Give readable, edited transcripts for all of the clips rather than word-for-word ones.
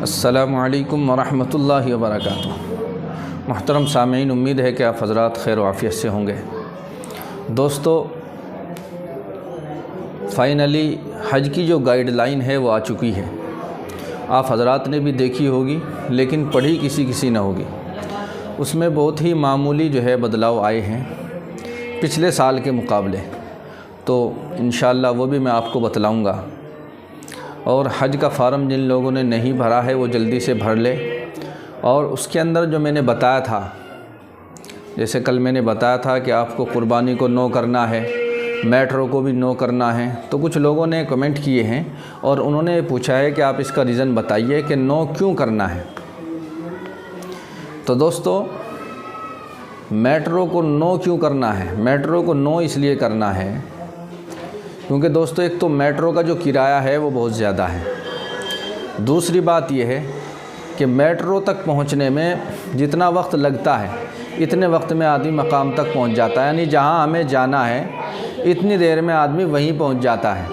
अस्सलामुअलैकुम वरहमतुल्लाहि वबरकातुहू। मुहतरम सामीन, उम्मीद है कि आप हज़रात खैर व आफ़ियत से होंगे। दोस्तों, फ़ाइनली हज की जो गाइडलाइन है वो आ चुकी है। आप हज़रात ने भी देखी होगी, लेकिन पढ़ी किसी न होगी। उसमें बहुत ही मामूली जो है बदलाव आए हैं पिछले साल के मुकाबले, तो इंशाअल्लाह वो भी मैं आपको बतलाऊँगा। और हज का फ़ार्म जिन लोगों ने नहीं भरा है वो जल्दी से भर ले। और उसके अंदर जो मैंने बताया था, जैसे कल मैंने बताया था कि आपको कुर्बानी को नो करना है, मेट्रो को भी नो करना है, तो कुछ लोगों ने कमेंट किए हैं और उन्होंने पूछा है कि आप इसका रीज़न बताइए कि नो क्यों करना है। तो दोस्तों, मेट्रो को नो क्यों करना है? मेट्रो को नो इसलिए करना है क्योंकि दोस्तों, एक तो मेट्रो का जो किराया है वो बहुत ज़्यादा है। दूसरी बात यह है कि मेट्रो तक पहुंचने में जितना वक्त लगता है इतने वक्त में आदमी मकाम तक पहुंच जाता है, यानी जहां हमें जाना है इतनी देर में आदमी वहीं पहुंच जाता है।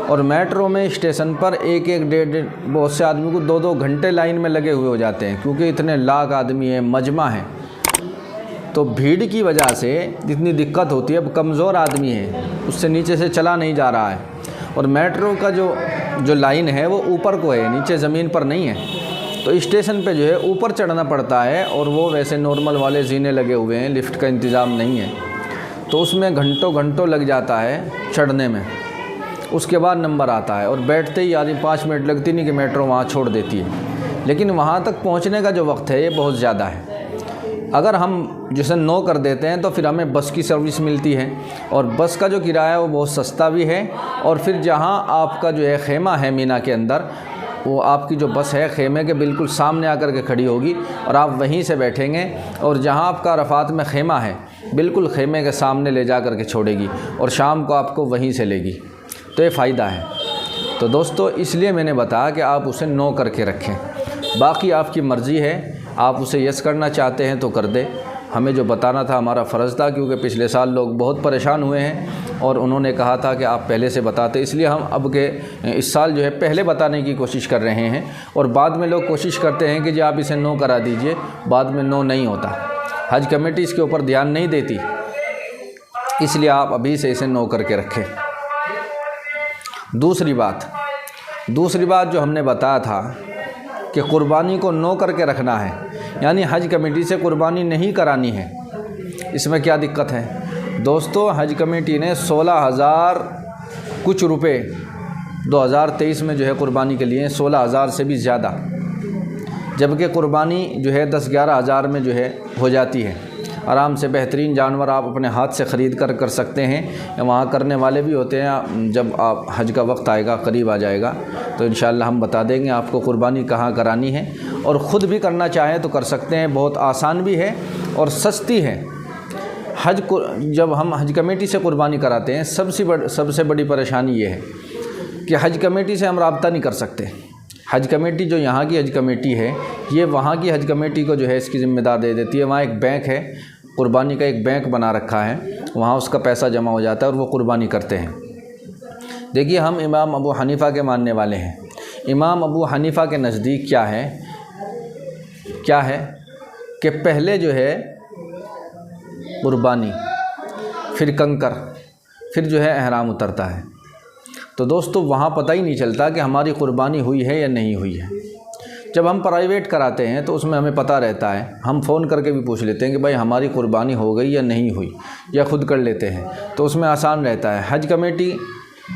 और मेट्रो में स्टेशन पर एक डेढ़ बहुत से आदमी को 2-2 घंटे लाइन में लगे हुए हो जाते हैं, क्योंकि इतने लाख आदमी हैं, मजमा है। तो भीड़ की वजह से जितनी दिक्कत होती है, अब कमज़ोर आदमी है, उससे नीचे से चला नहीं जा रहा है। और मेट्रो का जो लाइन है वो ऊपर को है, नीचे ज़मीन पर नहीं है। तो स्टेशन पे जो है ऊपर चढ़ना पड़ता है, और वो वैसे नॉर्मल वाले जीने लगे हुए हैं, लिफ्ट का इंतज़ाम नहीं है, तो उसमें घंटों लग जाता है चढ़ने में। उसके बाद नंबर आता है और बैठते ही आदमी 5 मिनट लगती नहीं कि मेट्रो वहाँ छोड़ देती है। लेकिन वहाँ तक पहुँचने का जो वक्त है ये बहुत ज़्यादा है। अगर हम जैसे नो कर देते हैं तो फिर हमें बस की सर्विस मिलती है, और बस का जो किराया है वो बहुत सस्ता भी है। और फिर जहाँ आपका जो है खेमा है मीना के अंदर, वो आपकी जो बस है खेमे के बिल्कुल सामने आकर के खड़ी होगी और आप वहीं से बैठेंगे, और जहाँ आपका अरफात में खेमा है बिल्कुल खेमे के सामने ले जा कर के छोड़ेगी और शाम को आपको वहीं से लेगी। तो ये फ़ायदा है। तो दोस्तों, इसलिए मैंने बताया कि आप उसे नो करके रखें। बाकी आपकी मर्ज़ी है, आप उसे यस करना चाहते हैं तो कर दे। हमें जो बताना था हमारा फ़र्ज़ था, क्योंकि पिछले साल लोग बहुत परेशान हुए हैं और उन्होंने कहा था कि आप पहले से बताते, इसलिए हम अब के इस साल जो है पहले बताने की कोशिश कर रहे हैं। और बाद में लोग कोशिश करते हैं कि जी आप इसे नो करा दीजिए, बाद में नो नहीं होता। हज कमेटी इसके ऊपर ध्यान नहीं देती, इसलिए आप अभी से इसे नो करके रखें। दूसरी बात जो हमने बताया था कि कुर्बानी को नो करके रखना है, यानी हज कमेटी से कुर्बानी नहीं करानी है। इसमें क्या दिक्कत है दोस्तों? हज कमेटी ने 16,000 कुछ रुपए 2023 में जो है कुर्बानी के लिए 16,000 से भी ज़्यादा, जबकि कुर्बानी जो है 10-11 हज़ार में जो है हो जाती है। आराम से बेहतरीन जानवर आप अपने हाथ से ख़रीद कर सकते हैं। वहाँ करने वाले भी होते हैं। जब आप हज का वक्त आएगा, करीब आ जाएगा, तो इंशाअल्लाह हम बता देंगे आपको कुर्बानी कहाँ करानी है। और ख़ुद भी करना चाहें तो कर सकते हैं, बहुत आसान भी है और सस्ती है। जब हम हज कमेटी से कुर्बानी कराते हैं, सबसे बड़ी परेशानी ये है कि हज कमेटी से हम रब्ता नहीं कर सकते। हज कमेटी जो यहाँ की हज कमेटी है, ये वहाँ की हज कमेटी को जो है इसकी ज़िम्मेदार दे देती है। वहाँ एक बैंक है, कुर्बानी का एक बैंक बना रखा है, वहाँ उसका पैसा जमा हो जाता है और वो कुर्बानी करते हैं। देखिए, हम इमाम अबू हनीफ़ा के मानने वाले हैं। इमाम अबू हनीफ़ा के नज़दीक क्या है कि पहले जो है कुर्बानी, फिर कंकर, फिर जो है एहराम उतरता है। तो दोस्तों, वहाँ पता ही नहीं चलता कि हमारी कुर्बानी हुई है या नहीं हुई है। जब हम प्राइवेट कराते हैं तो उसमें हमें पता रहता है, हम फ़ोन करके भी पूछ लेते हैं कि भाई हमारी कुर्बानी हो गई या नहीं हुई, या ख़ुद कर लेते हैं, तो उसमें आसान रहता है। हज कमेटी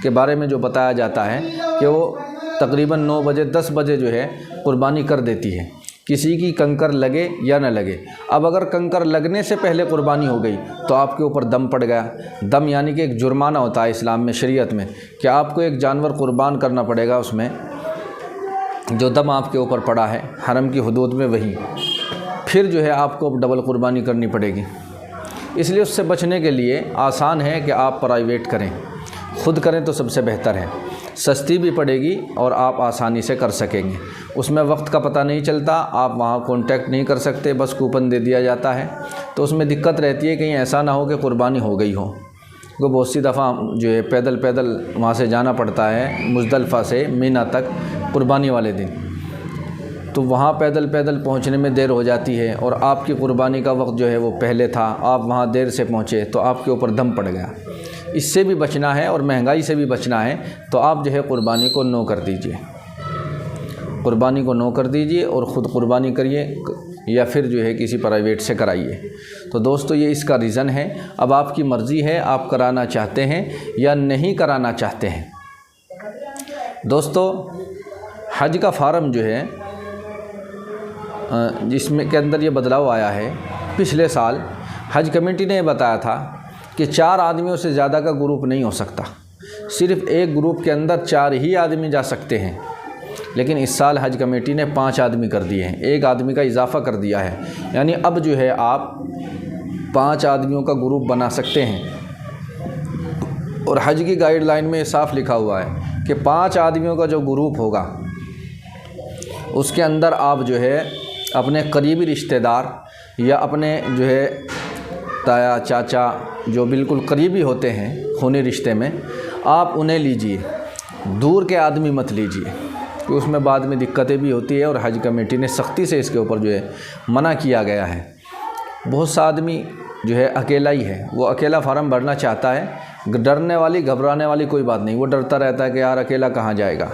के बारे में जो बताया जाता है कि वो तकरीबन 9 बजे 10 बजे जो है कुर्बानी कर देती है, किसी की कंकर लगे या न लगे। अब अगर कंकर लगने से पहले कुर्बानी हो गई तो आपके ऊपर दम पड़ गया। दम यानी कि एक जुर्माना होता है इस्लाम में, शरीयत में, कि आपको एक जानवर कुर्बान करना पड़ेगा। उसमें जो दम आपके ऊपर पड़ा है हरम की हुदूद में, वही फिर जो है आपको डबल कुर्बानी करनी पड़ेगी। इसलिए उससे बचने के लिए आसान है कि आप प्राइवेट करें, ख़ुद करें तो सबसे बेहतर है। सस्ती भी पड़ेगी और आप आसानी से कर सकेंगे। उसमें वक्त का पता नहीं चलता, आप वहाँ कांटेक्ट नहीं कर सकते, बस कूपन दे दिया जाता है। तो उसमें दिक्कत रहती है, कहीं ऐसा ना हो कि कुर्बानी हो गई हो। तो बहुत सी दफ़ा जो है पैदल वहाँ से जाना पड़ता है, मुज़दलिफ़ा से मीना तक कुर्बानी वाले दिन। तो वहाँ पैदल पैदल पहुँचने में देर हो जाती है और आपकी क़ुरबानी का वक्त जो है वो पहले था, आप वहाँ देर से पहुँचे तो आपके ऊपर दम पड़ गया। इससे भी बचना है और महंगाई से भी बचना है तो आप जो है क़ुरबानी को नो कर दीजिए, क़ुरबानी को नो कर दीजिए और ख़ुद क़ुरबानी करिए या फिर जो है किसी प्राइवेट से कराइए। तो दोस्तों ये इसका रीज़न है। अब आपकी मर्ज़ी है, आप कराना चाहते हैं या नहीं कराना चाहते हैं। दोस्तों हज का फार्म जो है जिसमें के अंदर ये बदलाव आया है, पिछले साल हज कमेटी ने बताया था कि 4 आदमियों से ज़्यादा का ग्रुप नहीं हो सकता, सिर्फ़ एक ग्रुप के अंदर 4 ही आदमी जा सकते हैं। लेकिन इस साल हज कमेटी ने 5 आदमी कर दिए हैं, 1 आदमी का इजाफ़ा कर दिया है। यानी अब जो है आप 5 आदमियों का ग्रुप बना सकते हैं। और हज की गाइडलाइन में साफ लिखा हुआ है कि 5 आदमियों का जो ग्रुप होगा उसके अंदर आप जो है अपने करीबी रिश्तेदार या अपने जो है ताया चाचा जो बिल्कुल करीबी होते हैं खूनी रिश्ते में, आप उन्हें लीजिए, दूर के आदमी मत लीजिए कि उसमें बाद में दिक्कतें भी होती है। और हज कमेटी ने सख्ती से इसके ऊपर जो है मना किया गया है। बहुत सा आदमी जो है अकेला ही है, वो अकेला फार्म भरना चाहता है। डरने वाली घबराने वाली कोई बात नहीं, वो डरता रहता है कि यार अकेला कहाँ जाएगा।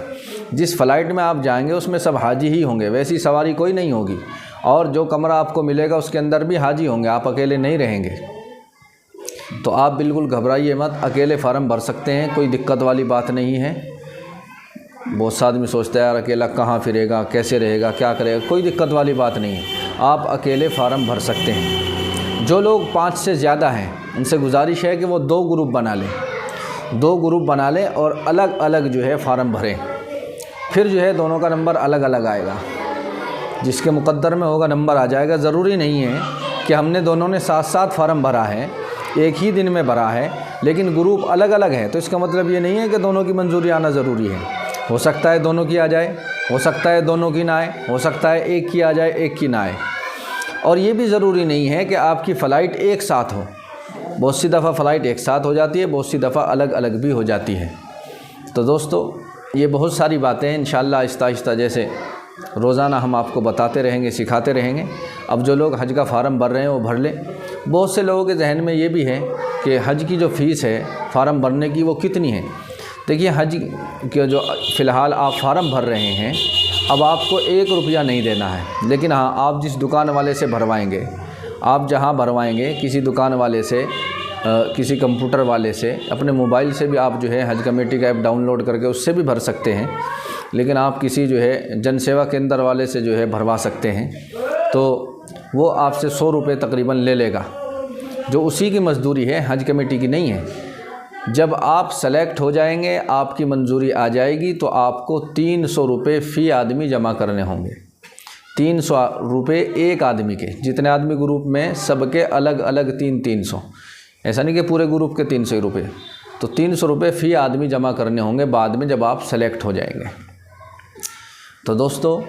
जिस फ़्लाइट में आप जाएंगे उसमें सब हाजी ही होंगे, वैसी सवारी कोई नहीं होगी। और जो कमरा आपको मिलेगा उसके अंदर भी हाजी होंगे, आप अकेले नहीं रहेंगे। तो आप बिल्कुल घबराइए मत, अकेले फार्म भर सकते हैं, कोई दिक्कत वाली बात नहीं है। बहुत सा आदमी सोचता है यार अकेला कहाँ फिरेगा, कैसे रहेगा, क्या करेगा, कोई दिक्कत वाली बात नहीं है, आप अकेले फार्म भर सकते हैं। जो लोग 5 से ज़्यादा हैं उनसे गुजारिश है कि वो 2 ग्रुप बना लें, 2 ग्रुप बना लें और अलग अलग जो है फार्म भरें। फिर जो है दोनों का नंबर अलग अलग आएगा, जिसके मुकद्दर में होगा नंबर आ जाएगा। ज़रूरी नहीं है कि हमने दोनों ने साथ साथ फार्म भरा है, एक ही दिन में भरा है, लेकिन ग्रुप अलग अलग है तो इसका मतलब ये नहीं है कि दोनों की मंजूरी आना ज़रूरी है। हो सकता है दोनों की आ जाए, हो सकता है दोनों की ना आए, हो सकता है एक की आ जाए एक की ना आए। और ये भी ज़रूरी नहीं है कि आपकी फ़्लाइट एक साथ हो। बहुत सी दफ़ा फ़्लाइट एक साथ हो जाती है, बहुत सी दफ़ा अलग अलग भी हो जाती है। तो दोस्तों ये बहुत सारी बातें हैं, इंशाअल्लाह आहिस्ता आहिस्ता जैसे रोज़ाना हम आपको बताते रहेंगे, सिखाते रहेंगे। अब जो लोग हज का फार्म भर रहे हैं वो भर लें। बहुत से लोगों के जहन में ये भी है कि हज की जो फ़ीस है फार्म भरने की वो कितनी है। देखिए हज के जो फ़िलहाल आप फार्म भर रहे हैं, अब आपको 1 रुपया नहीं देना है। लेकिन हाँ, आप जिस दुकान वाले से भरवाएंगे, आप जहाँ भरवाएंगे किसी दुकान वाले से, किसी कंप्यूटर वाले से, अपने मोबाइल से भी आप जो है हज कमेटी का ऐप डाउनलोड करके उससे भी भर सकते हैं। लेकिन आप किसी जो है जन सेवा केंद्र वाले से जो है भरवा सकते हैं, तो वो आपसे 100 रुपये तकरीबन ले लेगा, जो उसी की मजदूरी है, हज कमेटी की नहीं है। जब आप सेलेक्ट हो जाएंगे, आपकी मंजूरी आ जाएगी, तो आपको 300 रुपये फ़ी आदमी जमा करने होंगे। 300 रुपये एक आदमी के, जितने आदमी ग्रुप में सबके अलग अलग 300, ऐसा नहीं कि पूरे ग्रुप के 300 रुपये। तो 300 रुपये फ़ी आदमी जमा करने होंगे बाद में जब आप सेलेक्ट हो जाएंगे। तो दोस्तों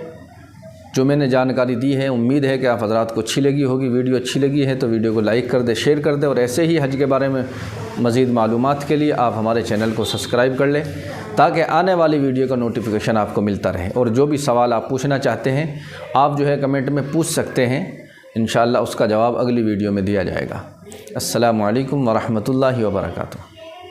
जो मैंने जानकारी दी है, उम्मीद है कि आप हज़रात को अच्छी लगी होगी। वीडियो अच्छी लगी है तो वीडियो को लाइक कर दे, शेयर कर दे। और ऐसे ही हज के बारे में मज़ीद मालूमात के लिए आप हमारे चैनल को सब्सक्राइब कर लें, ताकि आने वाली वीडियो का नोटिफिकेशन आपको मिलता रहे। और जो भी सवाल आप पूछना चाहते हैं आप जो है कमेंट में पूछ सकते हैं, इंशाअल्लाह उसका जवाब अगली वीडियो में दिया जाएगा। अस्सलामु अलैकुम व रहमतुल्लाहि व बरकातुहू।